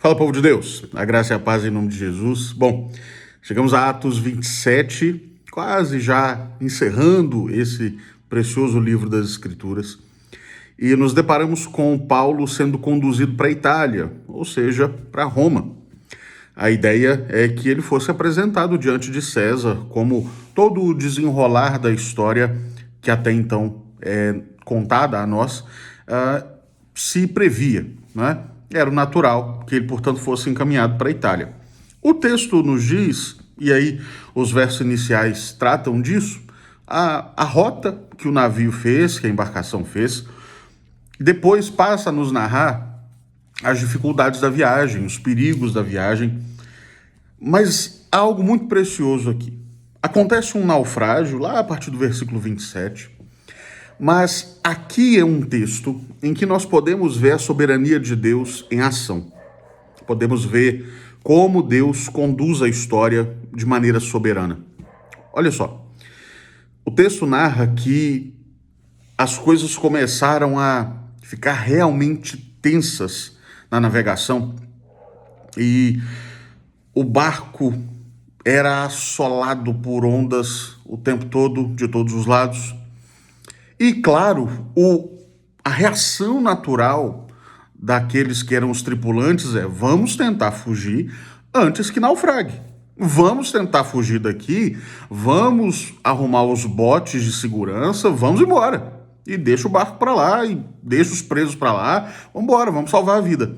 Fala, povo de Deus, a graça e a paz em nome de Jesus. Bom, chegamos a Atos 27, quase já encerrando esse precioso livro das Escrituras, e nos deparamos com Paulo sendo conduzido para a Itália, ou seja, para Roma. A ideia é que ele fosse apresentado diante de César, como todo o desenrolar da história que até então é contada a nós se previa, né? Era o natural que ele, portanto, fosse encaminhado para a Itália. O texto nos diz, e aí os versos iniciais tratam disso, a rota que o navio fez, que a embarcação fez, depois passa a nos narrar as dificuldades da viagem, os perigos da viagem, mas há algo muito precioso aqui. Acontece um naufrágio, lá a partir do versículo 27, mas aqui é um texto em que nós podemos ver a soberania de Deus em ação. Podemos ver como Deus conduz a história de maneira soberana. Olha só, o texto narra que as coisas começaram a ficar realmente tensas na navegação e o barco era assolado por ondas o tempo todo, de todos os lados. E, claro, a reação natural daqueles que eram os tripulantes é: vamos tentar fugir antes que naufrague. Vamos tentar fugir daqui, vamos arrumar os botes de segurança, vamos embora. E deixa o barco para lá, e deixa os presos para lá, vamos embora, vamos salvar a vida.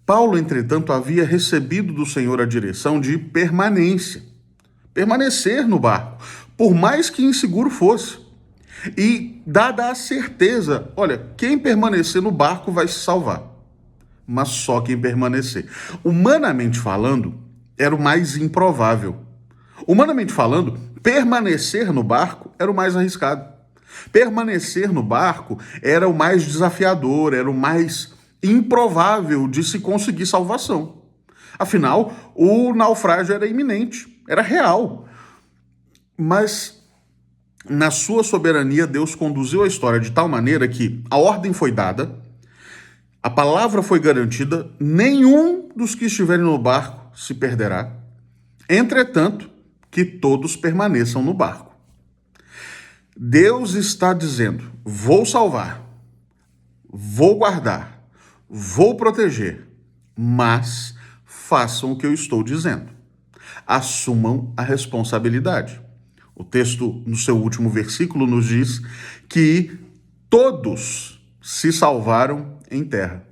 Paulo, entretanto, havia recebido do Senhor a direção de permanência. Permanecer no barco, por mais que inseguro fosse. E dada a certeza, olha, quem permanecer no barco vai se salvar, mas só quem permanecer. Humanamente falando, era o mais improvável. Humanamente falando, permanecer no barco era o mais arriscado. Permanecer no barco era o mais desafiador, era o mais improvável de se conseguir salvação. Afinal, o naufrágio era iminente, era real. Mas na sua soberania, Deus conduziu a história de tal maneira que a ordem foi dada, a palavra foi garantida, nenhum dos que estiverem no barco se perderá. Entretanto, que todos permaneçam no barco. Deus está dizendo: vou salvar, vou guardar, vou proteger, mas façam o que eu estou dizendo. Assumam a responsabilidade. O texto, no seu último versículo, nos diz que todos se salvaram em terra.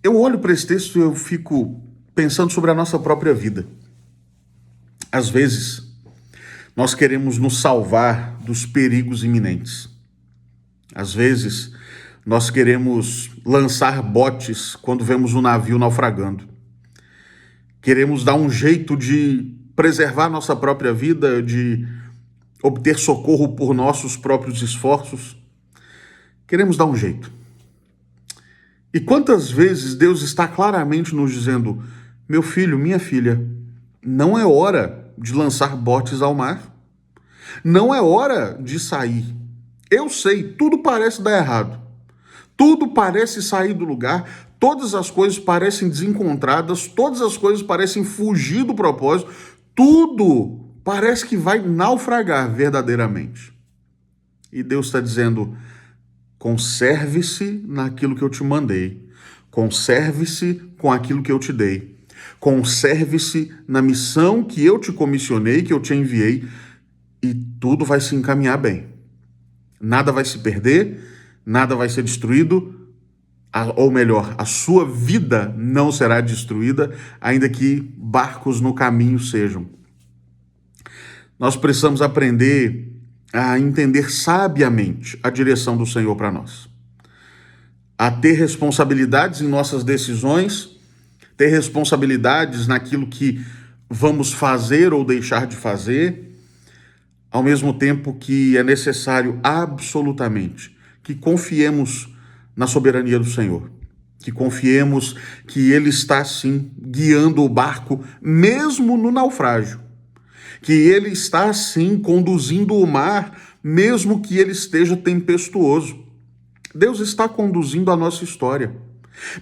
Eu olho para esse texto e eu fico pensando sobre a nossa própria vida. Às vezes, nós queremos nos salvar dos perigos iminentes. Às vezes, nós queremos lançar botes quando vemos um navio naufragando. Queremos dar um jeito de preservar nossa própria vida, de obter socorro por nossos próprios esforços. Queremos dar um jeito. E quantas vezes Deus está claramente nos dizendo: meu filho, minha filha, não é hora de lançar botes ao mar. Não é hora de sair. Eu sei, tudo parece dar errado. Tudo parece sair do lugar, todas as coisas parecem desencontradas, todas as coisas parecem fugir do propósito, tudo parece que vai naufragar verdadeiramente. E Deus está dizendo: conserve-se naquilo que eu te mandei, conserve-se com aquilo que eu te dei, conserve-se na missão que eu te comissionei, que eu te enviei, e tudo vai se encaminhar bem. Nada vai se perder, nada vai ser destruído, ou melhor, a sua vida não será destruída, ainda que barcos no caminho sejam. Nós precisamos aprender a entender sabiamente a direção do Senhor para nós. A ter responsabilidades em nossas decisões, ter responsabilidades naquilo que vamos fazer ou deixar de fazer, ao mesmo tempo que é necessário absolutamente que confiemos na soberania do Senhor, que confiemos que Ele está, sim, guiando o barco, mesmo no naufrágio, que Ele está, sim, conduzindo o mar, mesmo que ele esteja tempestuoso. Deus está conduzindo a nossa história.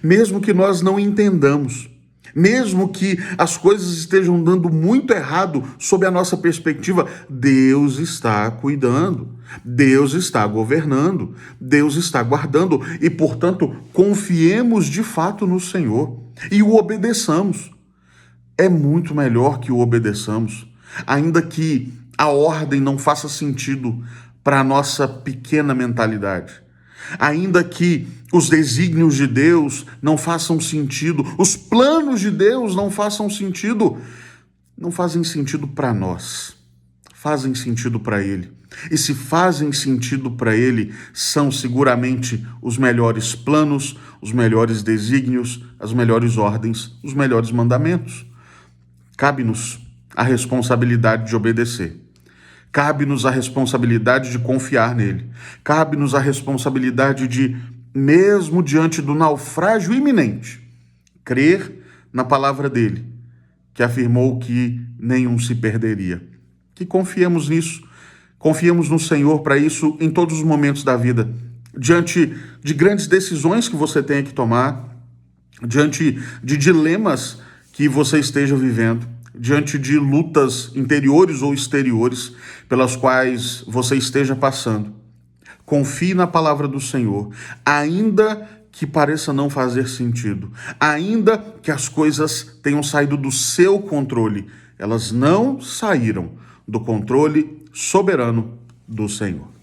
Mesmo que nós não entendamos, mesmo que as coisas estejam dando muito errado sob a nossa perspectiva, Deus está cuidando, Deus está governando, Deus está guardando e, portanto, confiemos de fato no Senhor e o obedeçamos. É muito melhor que o obedeçamos, ainda que a ordem não faça sentido para a nossa pequena mentalidade. Ainda que os desígnios de Deus não façam sentido, os planos de Deus não façam sentido, não fazem sentido para nós, fazem sentido para Ele. E se fazem sentido para Ele, são seguramente os melhores planos, os melhores desígnios, as melhores ordens, os melhores mandamentos. Cabe-nos a responsabilidade de obedecer. Cabe-nos a responsabilidade de confiar nele. Cabe-nos a responsabilidade de, mesmo diante do naufrágio iminente, crer na palavra dele, que afirmou que nenhum se perderia. Que confiemos nisso, confiemos no Senhor para isso em todos os momentos da vida. Diante de grandes decisões que você tenha que tomar, diante de dilemas que você esteja vivendo, diante de lutas interiores ou exteriores pelas quais você esteja passando. Confie na palavra do Senhor, ainda que pareça não fazer sentido, ainda que as coisas tenham saído do seu controle, elas não saíram do controle soberano do Senhor.